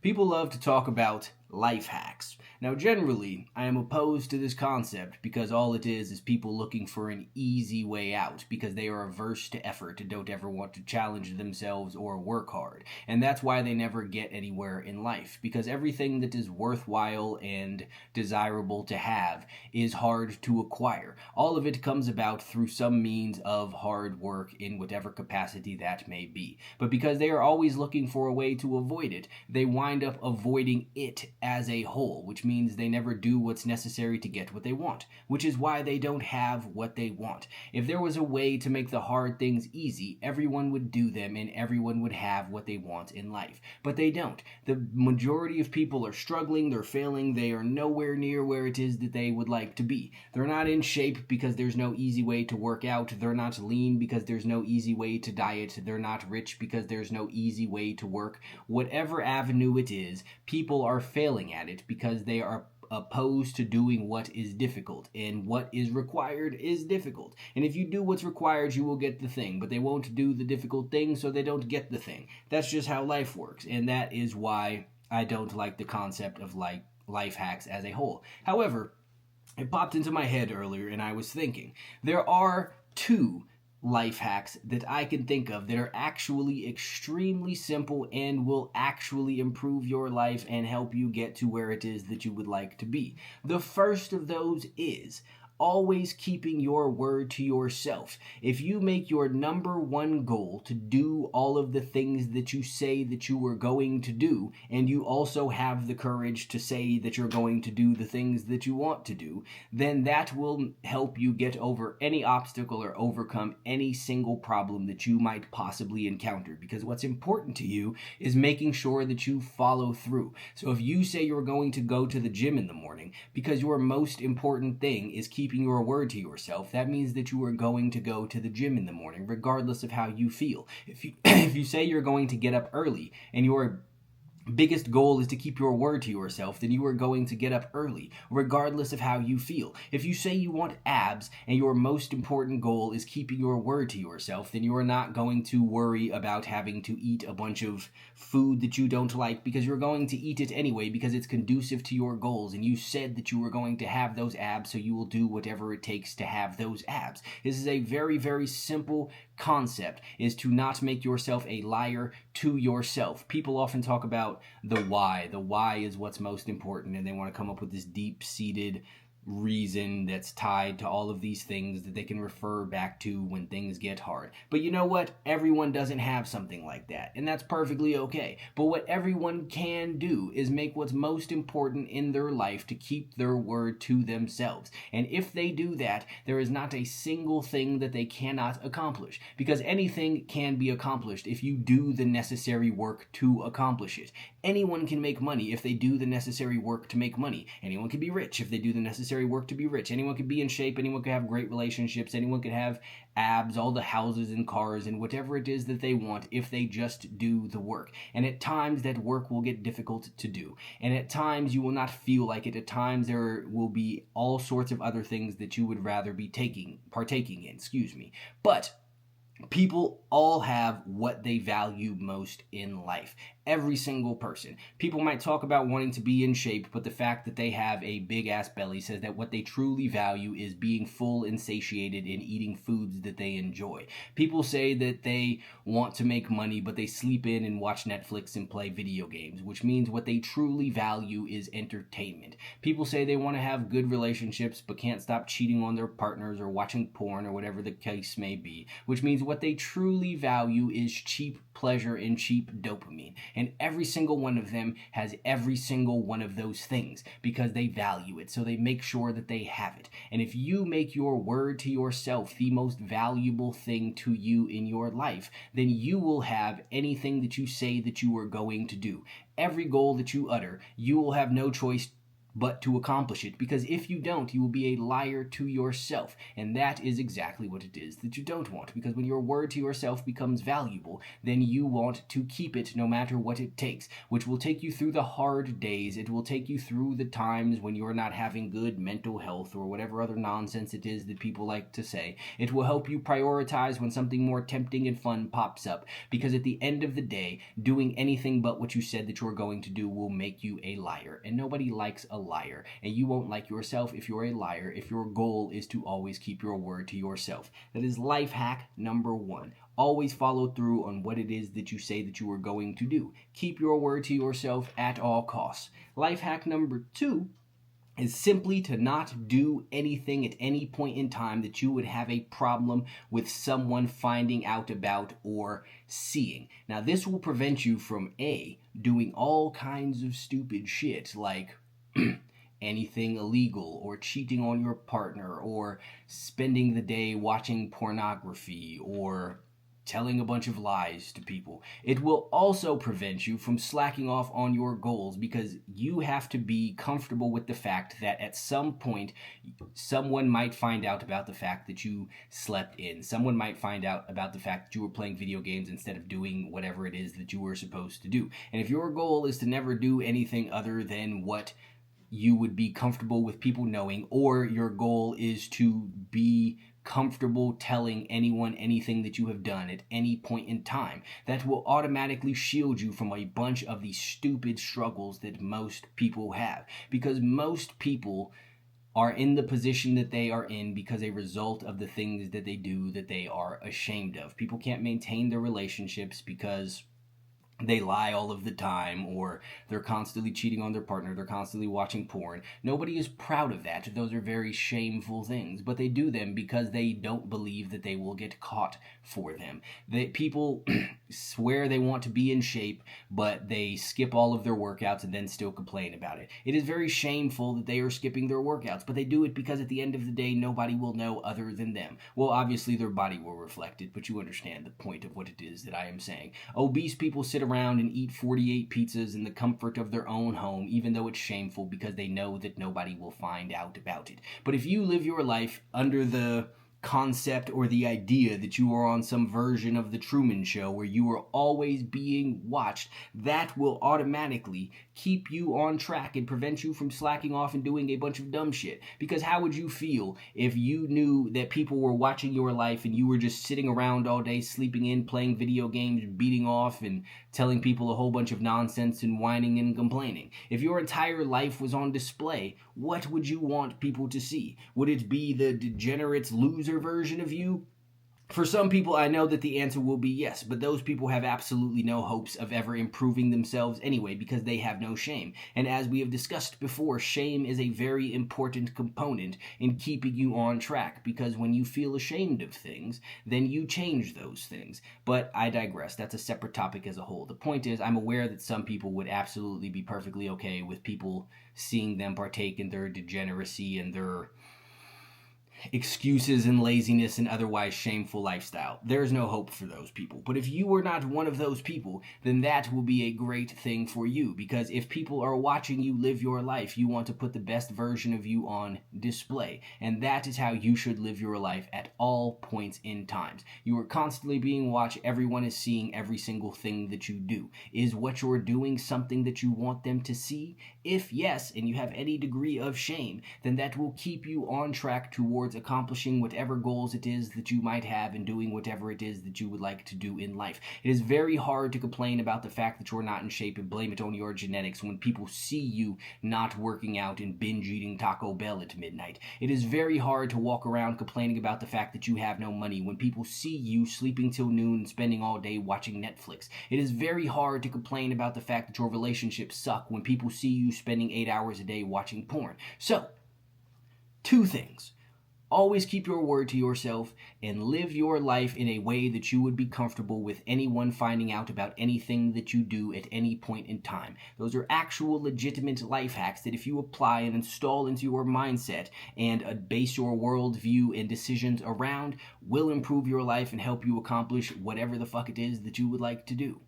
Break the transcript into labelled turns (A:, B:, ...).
A: People love to talk about life hacks. Now, generally, I am opposed to this concept because all it is people looking for an easy way out because they are averse to effort and don't ever want to challenge themselves or work hard. And that's why they never get anywhere in life because everything that is worthwhile and desirable to have is hard to acquire. All of it comes about through some means of hard work in whatever capacity that may be. But because they are always looking for a way to avoid it, they wind up avoiding it as a whole, which means they never do what's necessary to get what they want, which is why they don't have what they want. If there was a way to make the hard things easy, everyone would do them and everyone would have what they want in life. But they don't. The majority of people are struggling, they're failing, they are nowhere near where it is that they would like to be. They're not in shape because there's no easy way to work out, they're not lean because there's no easy way to diet, they're not rich because there's no easy way to work. Whatever avenue it is, people are failing at it because they are opposed to doing what is difficult, and what is required is difficult. And if you do what's required, you will get the thing, but they won't do the difficult thing, so they don't get the thing. That's just how life works, and that is why I don't like the concept of life hacks as a whole. However, it popped into my head earlier, and I was thinking, there are two life hacks that I can think of that are actually extremely simple and will actually improve your life and help you get to where it is that you would like to be. The first of those is always keeping your word to yourself. If you make your number one goal to do all of the things that you say that you were going to do, and you also have the courage to say that you're going to do the things that you want to do, then that will help you get over any obstacle or overcome any single problem that you might possibly encounter. Because what's important to you is making sure that you follow through. So if you say you're going to go to the gym in the morning because your most important thing is keeping your word to yourself, that means that you are going to go to the gym in the morning regardless of how you feel. If you if you say you're going to get up early and your biggest goal is to keep your word to yourself, then you are going to get up early, regardless of how you feel. If you say you want abs and your most important goal is keeping your word to yourself, then you are not going to worry about having to eat a bunch of food that you don't like because you're going to eat it anyway because it's conducive to your goals and you said that you were going to have those abs, so you will do whatever it takes to have those abs. This is a very, very simple concept, is to not make yourself a liar to yourself. People often talk about the why. The why is what's most important, and they want to come up with this deep-seated reason that's tied to all of these things that they can refer back to when things get hard. But you know what? Everyone doesn't have something like that, and that's perfectly okay. But what everyone can do is make what's most important in their life to keep their word to themselves. And if they do that, there is not a single thing that they cannot accomplish, because anything can be accomplished if you do the necessary work to accomplish it. Anyone can make money if they do the necessary work to make money. Anyone can be rich if they do the necessary work to be rich. Anyone can be in shape. Anyone can have great relationships. Anyone can have abs, all the houses and cars and whatever it is that they want if they just do the work. And at times that work will get difficult to do. And at times you will not feel like it. At times there will be all sorts of other things that you would rather be partaking in, But people all have what they value most in life. Every single person. People might talk about wanting to be in shape, but the fact that they have a big ass belly says that what they truly value is being full and satiated and eating foods that they enjoy. People say that they want to make money, but they sleep in and watch Netflix and play video games, which means what they truly value is entertainment. People say they want to have good relationships, but can't stop cheating on their partners or watching porn or whatever the case may be, which means what they truly value is cheap pleasure and cheap dopamine. And every single one of them has every single one of those things because they value it. So they make sure that they have it. And if you make your word to yourself the most valuable thing to you in your life, then you will have anything that you say that you are going to do. Every goal that you utter, you will have no choice but to accomplish it. Because if you don't, you will be a liar to yourself. And that is exactly what it is that you don't want. Because when your word to yourself becomes valuable, then you want to keep it no matter what it takes, which will take you through the hard days. It will take you through the times when you're not having good mental health or whatever other nonsense it is that people like to say. It will help you prioritize when something more tempting and fun pops up. Because at the end of the day, doing anything but what you said that you're going to do will make you a liar. And nobody likes a liar. And you won't like yourself if you're a liar, if your goal is to always keep your word to yourself. That is life hack number 1. Always follow through on what it is that you say that you are going to do. Keep your word to yourself at all costs. Life hack number 2 is simply to not do anything at any point in time that you would have a problem with someone finding out about or seeing. Now, this will prevent you from A, doing all kinds of stupid shit like anything illegal or cheating on your partner or spending the day watching pornography or telling a bunch of lies to people. It will also prevent you from slacking off on your goals because you have to be comfortable with the fact that at some point someone might find out about the fact that you slept in. Someone might find out about the fact that you were playing video games instead of doing whatever it is that you were supposed to do. And if your goal is to never do anything other than what you would be comfortable with people knowing, or your goal is to be comfortable telling anyone anything that you have done at any point in time, that will automatically shield you from a bunch of the stupid struggles that most people have. Because most people are in the position that they are in because a result of the things that they do that they are ashamed of. People can't maintain their relationships because they lie all of the time, or they're constantly cheating on their partner, they're constantly watching porn. Nobody is proud of that. Those are very shameful things, but they do them because they don't believe that they will get caught for them. People swear they want to be in shape, but they skip all of their workouts and then still complain about it. It is very shameful that they are skipping their workouts, but they do it because at the end of the day, nobody will know other than them. Well, obviously their body will reflect it, but you understand the point of what it is that I am saying. Obese people sit around and eat 48 pizzas in the comfort of their own home, even though it's shameful because they know that nobody will find out about it. But if you live your life under the concept or the idea that you are on some version of the Truman Show where you are always being watched, that will automatically keep you on track and prevent you from slacking off and doing a bunch of dumb shit. Because how would you feel if you knew that people were watching your life and you were just sitting around all day, sleeping in, playing video games, beating off, and telling people a whole bunch of nonsense and whining and complaining? If your entire life was on display, what would you want people to see? Would it be the degenerate loser version of you? For some people, I know that the answer will be yes, but those people have absolutely no hopes of ever improving themselves anyway because they have no shame. And as we have discussed before, shame is a very important component in keeping you on track, because when you feel ashamed of things, then you change those things. But I digress. That's a separate topic as a whole. The point is, I'm aware that some people would absolutely be perfectly okay with people seeing them partake in their degeneracy and their excuses and laziness and otherwise shameful lifestyle. There's no hope for those people. But if you are not one of those people, then that will be a great thing for you, because if people are watching you live your life, you want to put the best version of you on display. And that is how you should live your life at all points in times. You are constantly being watched. Everyone is seeing every single thing that you do. Is what you're doing something that you want them to see? If yes, and you have any degree of shame, then that will keep you on track towards accomplishing whatever goals it is that you might have and doing whatever it is that you would like to do in life. It is very hard to complain about the fact that you're not in shape and blame it on your genetics when people see you not working out and binge eating Taco Bell at midnight. It is very hard to walk around complaining about the fact that you have no money when people see you sleeping till noon and spending all day watching Netflix. It is very hard to complain about the fact that your relationships suck when people see you spending 8 hours a day watching porn. So, 2 things. Always keep your word to yourself and live your life in a way that you would be comfortable with anyone finding out about anything that you do at any point in time. Those are actual legitimate life hacks that if you apply and install into your mindset and base your worldview and decisions around, will improve your life and help you accomplish whatever the fuck it is that you would like to do.